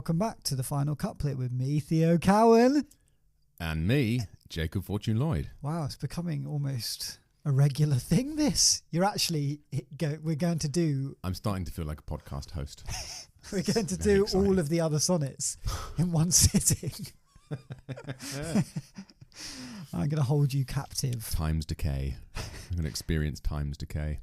welcome back to the final couplet with me, Theo Cowan. And me, Jacob Fortune-Lloyd. Wow, it's becoming almost a regular thing, this. We're going to do... I'm starting to feel like a podcast host. We're going to do all of the other sonnets in one sitting. I'm going to hold you captive. Time's decay. I'm going to experience time's decay.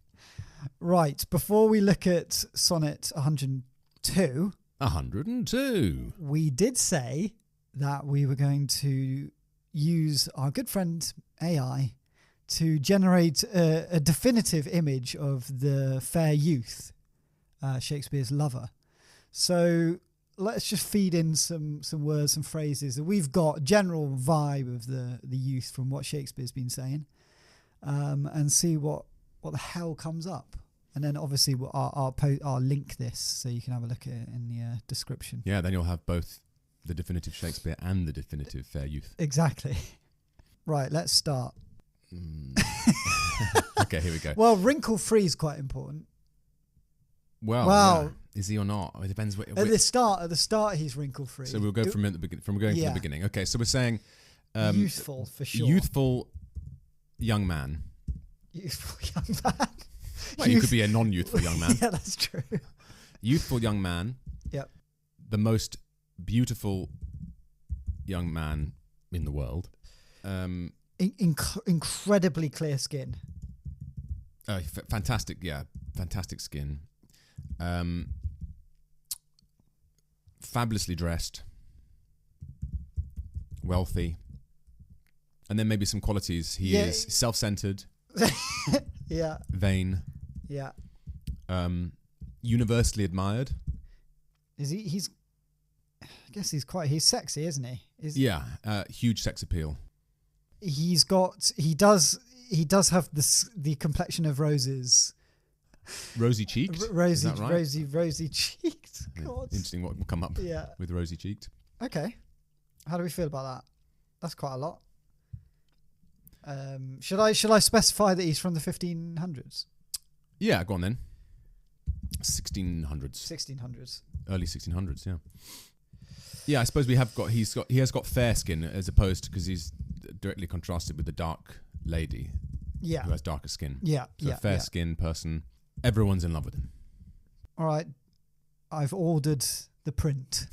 Right, before we look at Sonnet 102... 102. We did say that we were going to use our good friend AI to generate a definitive image of the fair youth, Shakespeare's lover. So let's just feed in some words and phrases that we've got, general vibe of the youth from what Shakespeare's been saying, and see what the hell comes up. And then obviously I'll link this so you can have a look at it in the description. Yeah, then you'll have both the definitive Shakespeare and the definitive fair youth. Exactly. Right, let's start. Okay, here we go. Well, wrinkle-free is quite important. Well, yeah. Is he or not? It depends. At the start, he's wrinkle-free. So we'll go from the beginning. Okay, so we're saying youthful for sure. Youthful young man. Youthful young man. Well, you could be a non-youthful young man. Yeah, that's true. Youthful young man. Yep. The most beautiful young man in the world. Incredibly clear skin. Fantastic, yeah. Fantastic skin. Fabulously dressed. Wealthy. And then maybe some qualities. He is self-centered. Yeah. Vain. Yeah. Universally admired. Is he? I guess he's sexy, isn't he? Huge sex appeal. He does have the complexion of roses. Rosy cheeked. Is that right? Rosy cheeked. God. Interesting what will come up with rosy cheeked. Okay. How do we feel about that? That's quite a lot. Should I specify that he's from the 1500s? Yeah, go on then. 1600s. 1600s. Early 1600s, yeah. Yeah, I suppose he has got fair skin as opposed to, because he's directly contrasted with the dark lady. Yeah. Who has darker skin. Yeah. So a fair skin person. Everyone's in love with him. All right. I've ordered the print.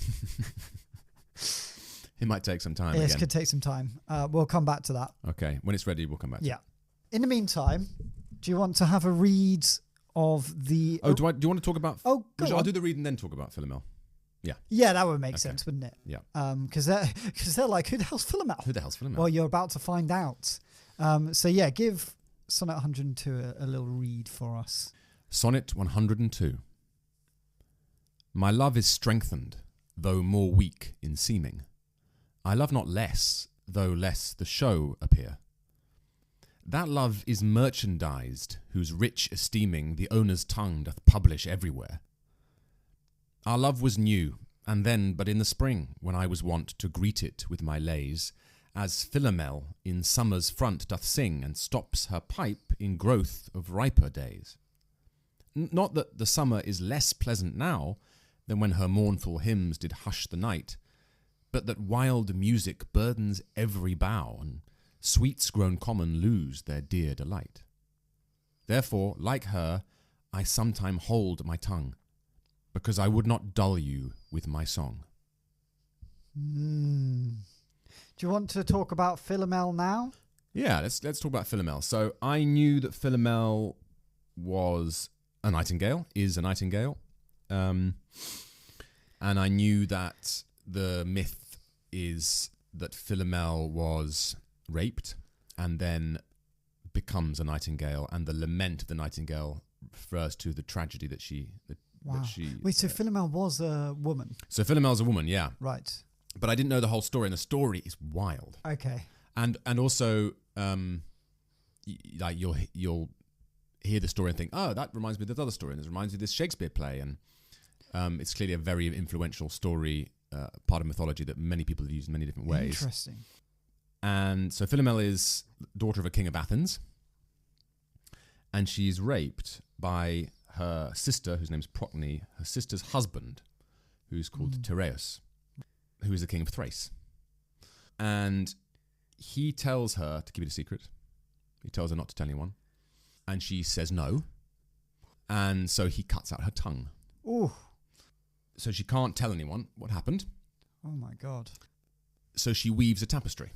It might take some time. Yes, it could take some time. We'll come back to that. Okay. When it's ready, we'll come back to it. In the meantime, do you want to have a read of the... Oh, do you want to talk about... Oh, go on. I'll do the read and then talk about Philomel. Yeah. Yeah, that would make sense, wouldn't it? Yeah. Because they're like, who the hell's Philomel? Who the hell's Philomel? Well, you're about to find out. Give Sonnet 102 a little read for us. Sonnet 102. My love is strengthened, though more weak in seeming. I love not less, though less the show appear. That love is merchandised, whose rich esteeming the owner's tongue doth publish everywhere. Our love was new, and then but in the spring, when I was wont to greet it with my lays, as Philomel in summer's front doth sing, and stops her pipe in growth of riper days. Not that the summer is less pleasant now than when her mournful hymns did hush the night, but that wild music burthens every bough, and sweets grown common lose their dear delight. Therefore, like her, I sometime hold my tongue, because I would not dull you with my song. Do you want to talk about Philomel now? Yeah, let's talk about Philomel. So I knew that Philomel was a nightingale, is a nightingale, and I knew that the myth is that Philomel was raped and then becomes a nightingale, and the lament of the nightingale refers to the tragedy that she... Wow. Wait, so Philomel was a woman? So Philomel's a woman, yeah. Right. But I didn't know the whole story, and the story is wild. Okay. And also, like you'll hear the story and think, oh, that reminds me of this other story, and this reminds me of this Shakespeare play, and it's clearly a very influential story, part of mythology that many people have used in many different ways. Interesting. And so Philomel is daughter of a king of Athens, and she's raped by her sister, whose name's Procne, her sister's husband, who's called Tereus, who is the king of Thrace. And he tells her to keep it a secret. He tells her not to tell anyone. And she says no. And so he cuts out her tongue. Ooh. So she can't tell anyone what happened. Oh my God. So she weaves a tapestry,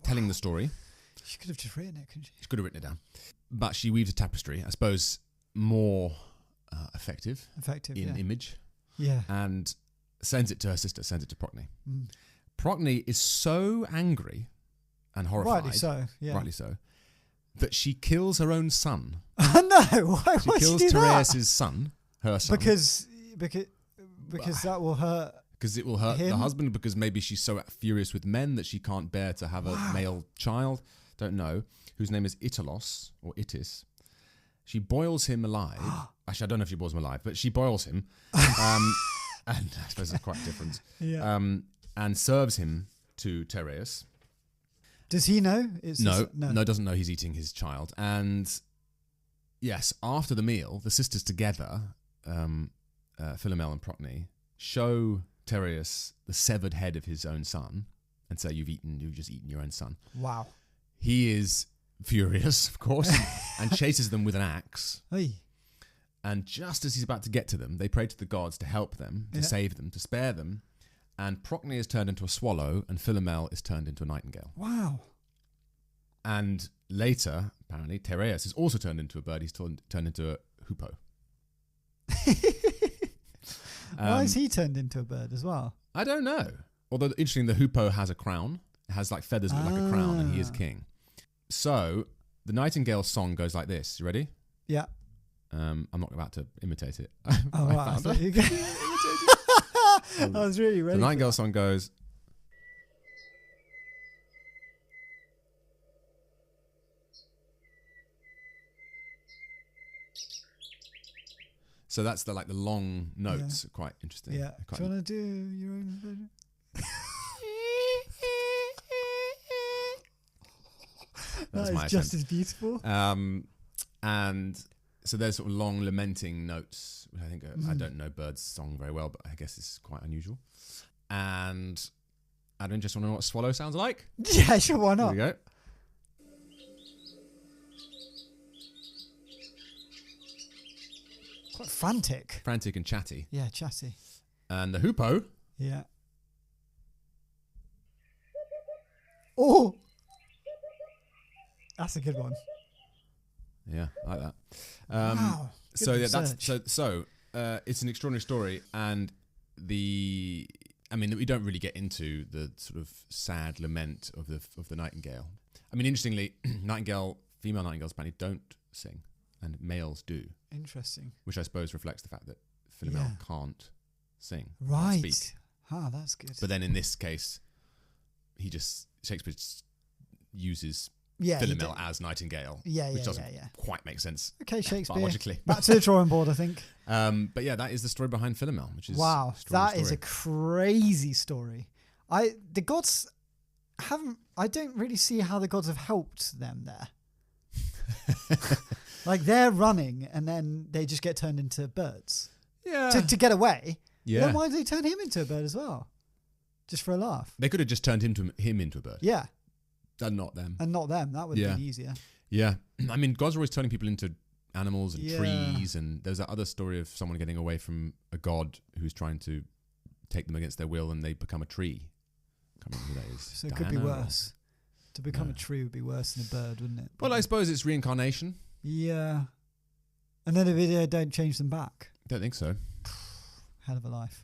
telling the story. She could have just written it, couldn't she? She could have written it down. But she weaves a tapestry, I suppose, more effective in image. Yeah. And sends it to her sister, sends it to Procne. Procne is so angry and horrified. Rightly so, yeah. Rightly so. That she kills her own son. No, why She would she kills do Tereus' son, her son. Because that will hurt. Because it will hurt him? the husband, because maybe she's so furious with men that she can't bear to have a male child. Don't know. Whose name is Italos, or Itis. She boils him alive. Actually, I don't know if she boils him alive, but she boils him. And I suppose it's quite different. Yeah. And serves him to Tereus. Does he know? No, doesn't know he's eating his child. And yes, after the meal, the sisters together, Philomel and Procne, show Tereus the severed head of his own son and say, you've just eaten your own son. Wow. He is furious, of course, and chases them with an axe. Hey. And just as he's about to get to them, they pray to the gods to help them, to save them, to spare them. And Procne is turned into a swallow, and Philomel is turned into a nightingale. Wow. And later, apparently, Tereus is also turned into a bird. He's turned into a hoopoe. Why is he turned into a bird as well? I don't know. Although, interesting, the hoopoe has a crown. It has like feathers that look like a crown, and he is king. So, the nightingale song goes like this. You ready? Yeah. I'm not about to imitate it. Oh, right. I thought you I was really ready. The nightingale song goes... So that's the long notes. Yeah. Quite interesting. Yeah. Do you want to do your own version? That is just as beautiful. And so there's sort of long lamenting notes, which I think I don't know birds' song very well, but I guess it's quite unusual. And Adam, just want to know what a swallow sounds like? Yeah, sure, why not? There we go. Quite frantic. Frantic and chatty. Yeah, chatty. And the hoopoe. Yeah. Oh! That's a good one. Yeah, I like that. Wow. So yeah, it's an extraordinary story, and we don't really get into the sort of sad lament of the nightingale. I mean, interestingly, female nightingales apparently don't sing, and males do. Interesting. Which I suppose reflects the fact that Philomel can't sing, right? Can't speak. That's good. But then in this case, Shakespeare uses Philomel as nightingale, which doesn't quite make sense. Okay, Shakespeare. Biologically. Back to the drawing board, I think. But yeah, that is the story behind Philomel, which is that is a crazy story. The gods I don't really see how the gods have helped them there. Like they're running and then they just get turned into birds. Yeah. To get away. Yeah. Then why did they turn him into a bird as well? Just for a laugh. They could have just turned him into a bird. Yeah. And not them. That would have been easier. Yeah. I mean, gods are always turning people into animals and trees, and there's that other story of someone getting away from a god who's trying to take them against their will, and they become a tree. I can't remember who that is. So it could be worse. To become a tree would be worse than a bird, wouldn't it? Well, I suppose it's reincarnation. Yeah. And then if they don't change them back. Don't think so. Hell of a life.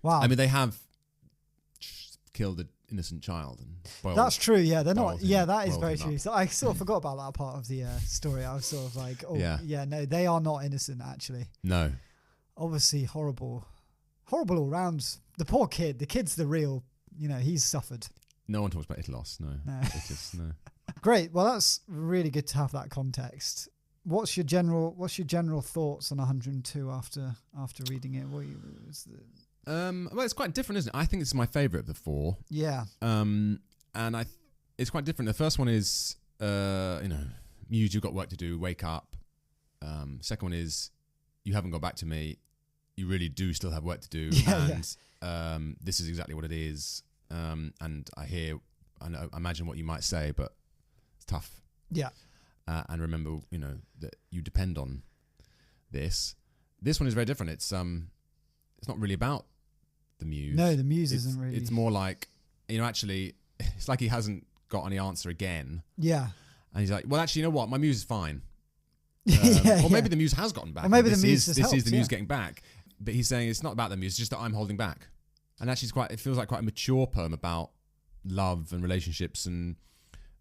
Wow. I mean, they have killed an innocent child. And that's true, yeah. They're not. Yeah, that is very true. true. So I sort of forgot about that part of the story. I was sort of like, no, they are not innocent, actually. No. Obviously, horrible all round. The poor kid. The kid's the real, he's suffered. No one talks about Italos, no. No. Great. Well, that's really good to have that context. What's your general thoughts on 102 after reading it? Well, it's quite different, isn't it? I think it's my favourite of the four. Yeah. And it's quite different. The first one is, Muse, you've got work to do. Wake up. Second one is, you haven't got back to me. you really do still have work to do, and this is exactly what it is. And I imagine what you might say, but it's tough. Yeah. And remember, that you depend on this. This one is very different. It's not really about the muse. No, the muse isn't really. It's more like, actually, it's like he hasn't got any answer again. Yeah. And he's like, well, actually, you know what? My muse is fine. Or maybe the muse has gotten back. Or maybe the muse is the muse getting back. But he's saying it's not about the muse, it's just that I'm holding back. And actually, it feels like quite a mature poem about love and relationships and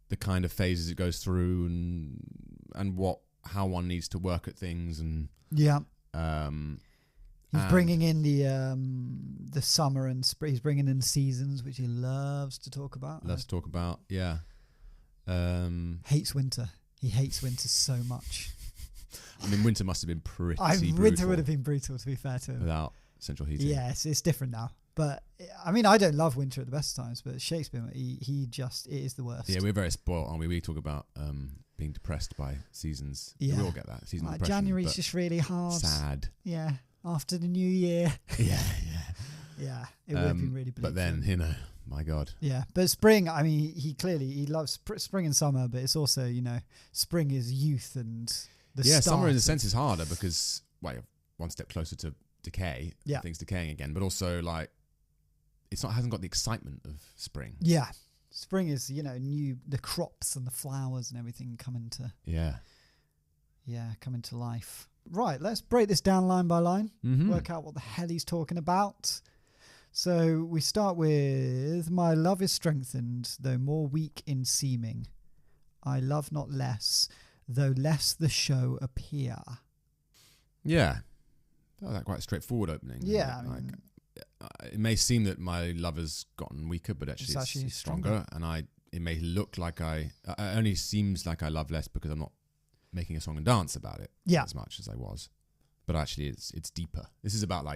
the kind of phases it goes through and how one needs to work at things and he's bringing in the summer and spring. He's bringing in the seasons, which he loves to talk about. Hates winter. He hates winter so much. I mean, winter must have been pretty brutal. Winter would have been brutal, to be fair to him. Without central heating. Yes, it's different now. But, I mean, I don't love winter at the best of times, but Shakespeare, it is the worst. Yeah, we're very spoiled, aren't we? We talk about being depressed by seasons. Yeah. We all get that. Seasonal depression. January's just really hard. Sad. Yeah, after the new year. Yeah. Yeah, it would have been really bleak. But then, my God. Yeah, but spring, I mean, he loves spring and summer, but it's also, spring is youth and the start. Summer in a sense is harder because, you're one step closer to decay, things decaying again, but also, hasn't got the excitement of spring. Yeah, spring is, new, the crops and the flowers and everything come into life. Right, let's break this down line by line, work out what the hell he's talking about. So we start with, my love is strengthened, though more weak in seeming. I love not less, though less the show appear. Yeah. That was quite a straightforward opening. Yeah. It may seem that my love has gotten weaker, but actually it's stronger. And it may look like it only seems like I love less because I'm not making a song and dance about it as much as I was. But actually it's deeper. This is about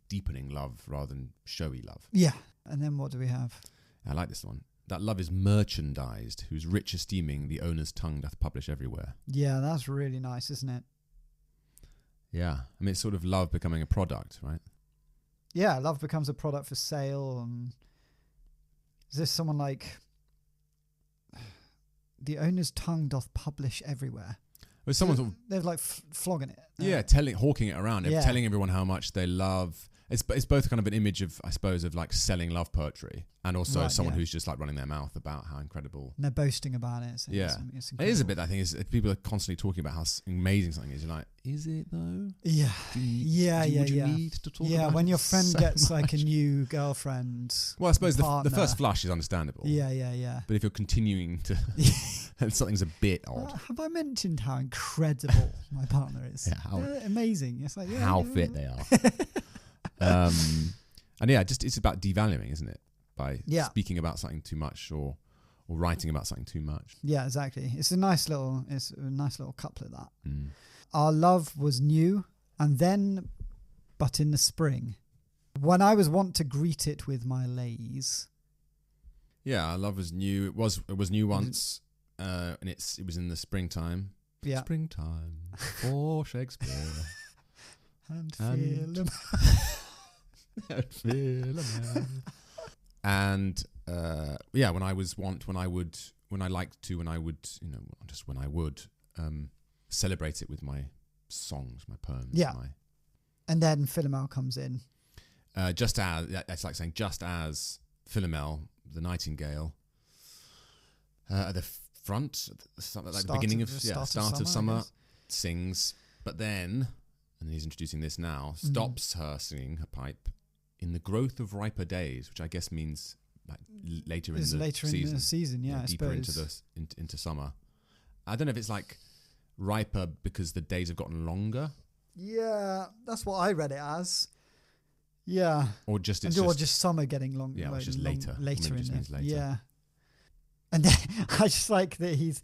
deepening love rather than showy love. Yeah. And then what do we have? I like this one. That love is merchandised, whose rich esteeming the owner's tongue doth publish everywhere. Yeah, that's really nice, isn't it? Yeah. I mean, it's sort of love becoming a product, right? Yeah, love becomes a product for sale. And is this someone like, the owner's tongue doth publish everywhere? Well, someone's they're flogging it. Yeah, hawking it around, telling everyone how much they love. It's both kind of an image of, I suppose, of selling love poetry, and also someone who's just running their mouth about how incredible. And they're boasting about it. So it's it is a bit. I think is people are constantly talking about how amazing something is. You're like, is it though? Yeah, would you need to talk? Yeah, about when your friend so gets much? a new girlfriend. Well, I suppose the first flush is understandable. Yeah. But if you're continuing to, and something's a bit odd. Have I mentioned how incredible my partner is? Yeah, amazing. It's like how fit they are. And it's about devaluing, isn't it? By speaking about something too much or writing about something too much. Yeah, exactly. It's a nice little couplet that. Our love was new, and then, but in the spring, when I was wont to greet it with my lays. Yeah, our love was new. It was new once, and it was in the springtime. Yeah, springtime for Shakespeare. And Philomel. And when I was when I would celebrate it with my songs, my poems. Yeah. And then Philomel comes in. Just as Philomel, the nightingale, at the front, the beginning of start of summer, sings, but then. And he's introducing this now, stops her singing her pipe in the growth of riper days, which I guess means later in the season. Yeah, I deeper suppose. into summer. I don't know if it's riper because the days have gotten longer. Yeah, that's what I read it as. Yeah. Or just summer getting longer. Yeah, it's just later. Later in it. Later. Yeah. And then I just like that he's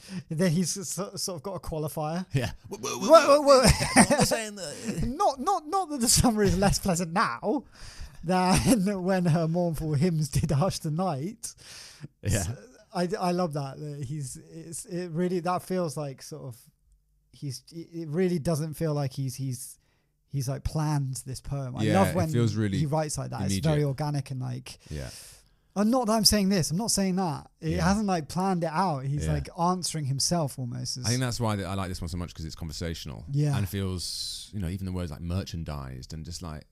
sort of got a qualifier. Yeah. Whoa. I'm saying that. Not that the summer is less pleasant now than when her mournful hymns did hush the night. Yeah. So I love that. It really, that feels like sort of it really doesn't feel like he's he's like planned this poem. I Yeah, love it when feels really he writes like that. immediate. It's very organic and like, Yeah. not that I'm saying this, I'm not saying that. It Yeah. hasn't like planned it out. He's Yeah. like answering himself almost. I think that's why I like this one so much, because it's conversational. Yeah. And it feels, even the words like merchandised and just like,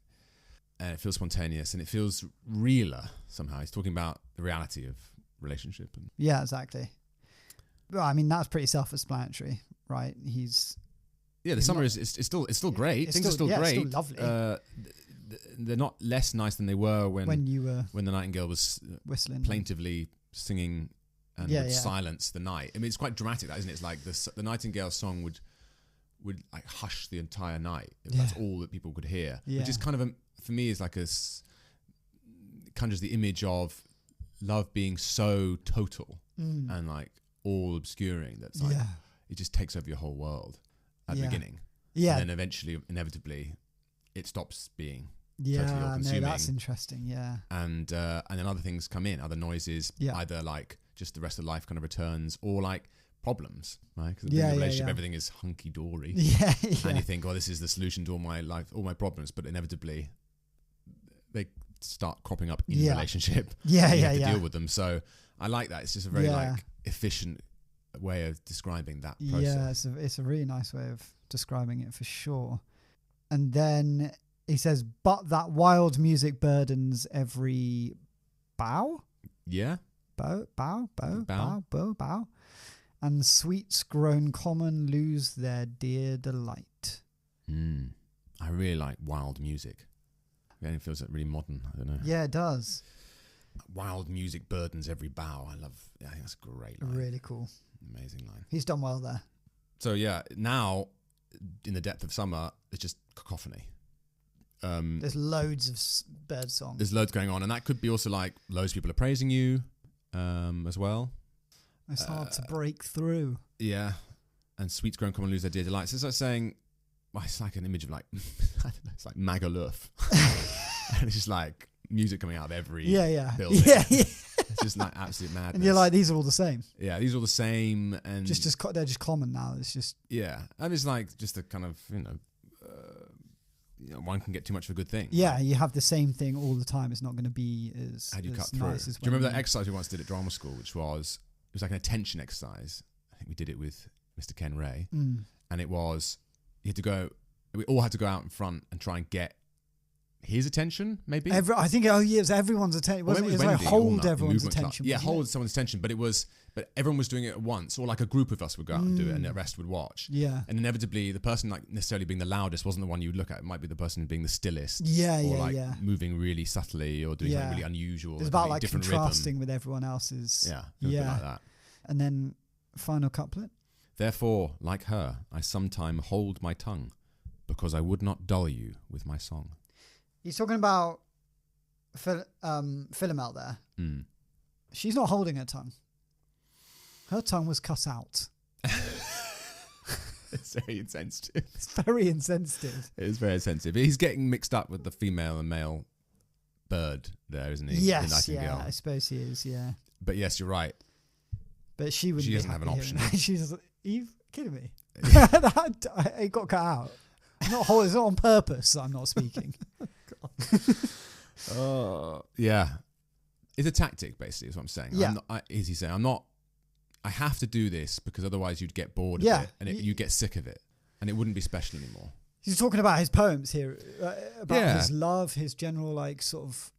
and it feels spontaneous and it feels realer somehow. He's talking about the reality of relationship. And Yeah, exactly. Well, I mean, that's pretty self-explanatory, right? the summer is it's still great. It's Things are still it's great. still lovely. They're not less nice than they were when you were the nightingale was whistling. plaintively singing and would silence the night. I mean, it's quite dramatic, that, isn't it? It's like the nightingale song would like hush the entire night. That's all that people could hear, which is kind of for me is like conjures the image of love being so total and like all obscuring that's like it just takes over your whole world at the beginning. Yeah, and then eventually, inevitably, it stops being totally all-consuming. No, that's interesting. Yeah, and then other things come in, other noises, either like just the rest of life kind of returns, or like problems, right? Because in a relationship, everything is hunky dory. And you think, oh, this is the solution to all my life, all my problems, but inevitably they start cropping up in the relationship. You have to deal with them. So I like that. It's just a very like efficient way of describing that process. Yeah, it's a really nice way of describing it for sure. And then he says, but that wild music burdens every bough. Yeah. Bough. And sweets grown common lose their dear delight. I really like wild music. Again, it feels like really modern. I don't know. Yeah, it does. Wild music burdens every bough. I think that's a great line. Really cool. Amazing line. He's done well there. So yeah, now in the depth of summer, it's just cacophony. There's loads of bird songs. There's loads going on, and that could be also like loads of people are praising you as well. It's hard to break through. Yeah, and sweets grown common lose their dear delights. It's like saying, well, it's like an image of like, I don't know, it's like Magaluf. And it's just like music coming out of every building. Yeah. It's just like absolute madness. And you're like, these are all the same. Yeah, these are all the same, and they're just common now. It's just and it's like just a kind of one can get too much of a good thing. Yeah, you have the same thing all the time. It's not going to be as how do you cut nice through? as do you remember that exercise we once did at drama school, which was like an attention exercise? I think we did it with Mr. Ken Ray, and it was we all had to go out in front and try and get his attention, maybe. I think it was everyone's attention. It was like hold everyone's attention. Yeah, hold someone's attention. But everyone was doing it at once, or like a group of us would go out and do it, and the rest would watch. Yeah. And inevitably, the person like necessarily being the loudest wasn't the one you would look at. It might be the person being the stillest. Or moving really subtly, or doing something really unusual. It's about like different contrasting rhythm with everyone else's. Yeah. Like that. And then final couplet. Therefore, like her, I sometime hold my tongue, because I would not dull you with my song. He's talking about Philomel there. She's not holding her tongue. Her tongue was cut out. It's very insensitive. It's very insensitive. It is very insensitive. He's getting mixed up with the female and male bird there, isn't he? Yes, yeah, I suppose he is, yeah. But yes, you're right. But she doesn't have an option. She's, are you kidding me? It got cut out. It's not on purpose that I'm not speaking. Yeah. It's a tactic, basically, is what I'm saying. Yeah. Is he saying, I have to do this because otherwise you'd get bored of it and you get sick of it and it wouldn't be special anymore. He's talking about his poems here, about his love, his general like sort of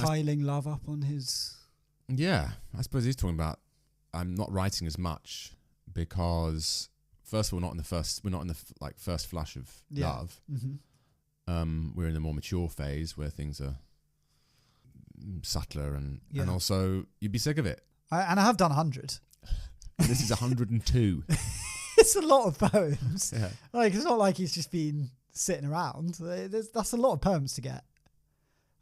piling love up on his... Yeah, I suppose he's talking about I'm not writing as much because first of all, we're not in the first flush of love. Mm-hmm. We're in the more mature phase where things are subtler and also you'd be sick of it. I have done 100. This is 102. It's a lot of poems. Yeah. Like it's not like he's just been sitting around. That's a lot of poems to get.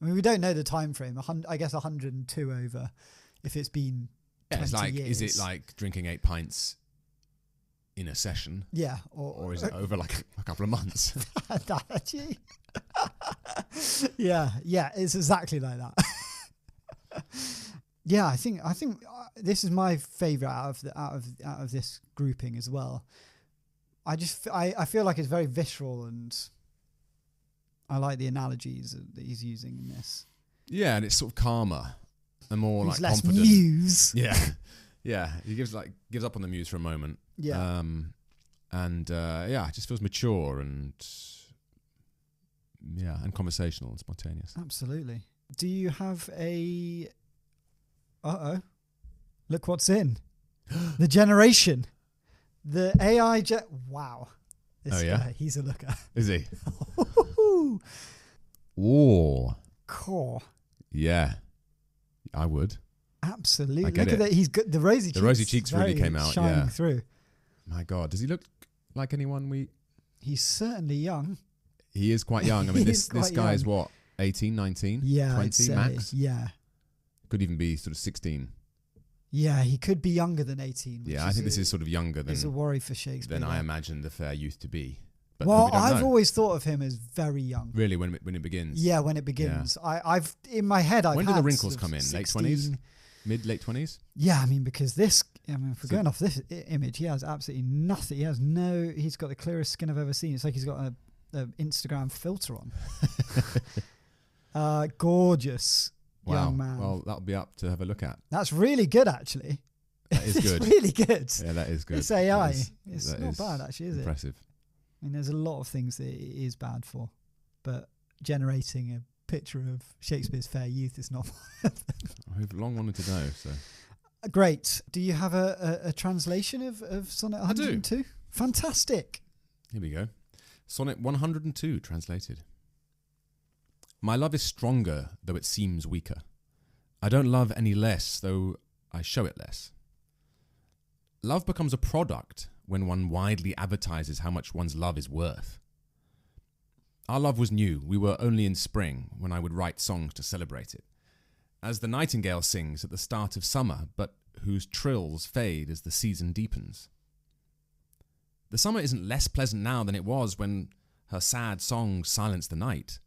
I mean, we don't know the time frame. I guess 102 over if it's been 20 it's like, years. is it like drinking 8 pints in a session? Yeah. Or is it over like a couple of months? Yeah, it's exactly like that. Yeah, I think this is my favorite out of this grouping as well. I feel like it's very visceral and I like the analogies that he's using in this. Yeah, and it's sort of calmer and more He's like less confident. muse. Yeah, yeah. He gives up on the muse for a moment. Yeah. It just feels mature and conversational and spontaneous. Absolutely. Do you have a... Uh-oh. Look what's in. The generation. The AI... Wow. This guy, he's a looker. Is he? Oh. Core. Yeah. I would. Absolutely. I get Look at it. that. He's got the rosy cheeks. The rosy cheeks really came out, shining through. My God. Does he look like anyone He's certainly young. He is quite young. I mean, this guy is what? 18, 19? Yeah, 20 max? Yeah. Could even be sort of 16. Yeah, he could be younger than 18. Yeah, I think this is sort of younger than... It's a worry for Shakespeare. Than I imagined the fair youth to be. But well, I've always thought of him as very young. Really, when it begins? Yeah, when it begins. Yeah. I've in my head, I've When had do the wrinkles sort of come in? 16. Late 20s? Mid-late 20s? Yeah, I mean, because if we're going off this image, he has absolutely nothing. He's got the clearest skin I've ever seen. It's like he's got an Instagram filter on. Gorgeous young man. Well, that'll be up to have a look at. That's really good, actually. That is good. It's really good. Yeah, that is good. It's AI. It's not is bad, actually, is impressive. it? I mean, there's a lot of things that it is bad for, but generating a picture of Shakespeare's fair youth is not. I've long wanted to know. So great. Do you have a translation of Sonnet 102? I do. Fantastic. Here we go. Sonnet 102 translated. My love is stronger, though it seems weaker. I don't love any less, though I show it less. Love becomes a product when one widely advertises how much one's love is worth. Our love was new. We were only in spring when I would write songs to celebrate it. As the nightingale sings at the start of summer, but whose trills fade as the season deepens. The summer isn't less pleasant now than it was when her sad songs silenced the night.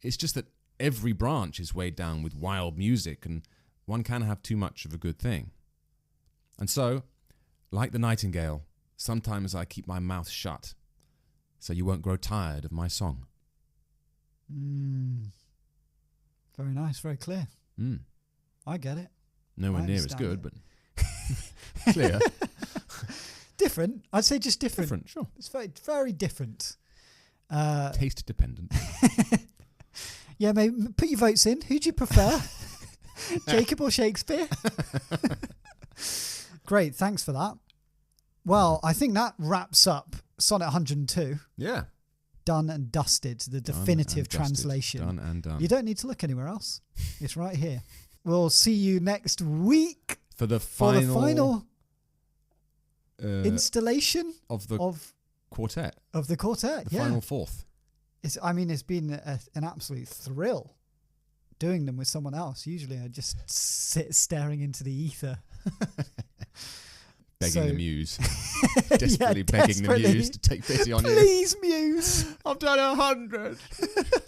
It's just that every branch is weighed down with wild music, and one can have too much of a good thing. And so, like the nightingale, sometimes I keep my mouth shut, so you won't grow tired of my song. Very nice, very clear. I get it. Nowhere near as good, but clear. Different. I'd say just different. Different, sure. It's very, very different. Taste dependent. Yeah, mate, put your votes in. Who do you prefer? Jacob or Shakespeare? Great, thanks for that. Well, I think that wraps up Sonnet 102. Yeah. Done and dusted, the definitive translation. Done and done. You don't need to look anywhere else. It's right here. We'll see you next week for the final installation of the quartet. Of the quartet, the final fourth. It's been an absolute thrill doing them with someone else. Usually I just sit staring into the ether. Begging the muse. Desperately begging the muse to take pity on you. Please, muse. I've done 100.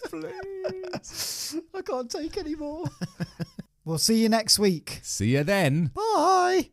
Please. I can't take any more. We'll see you next week. See you then. Bye.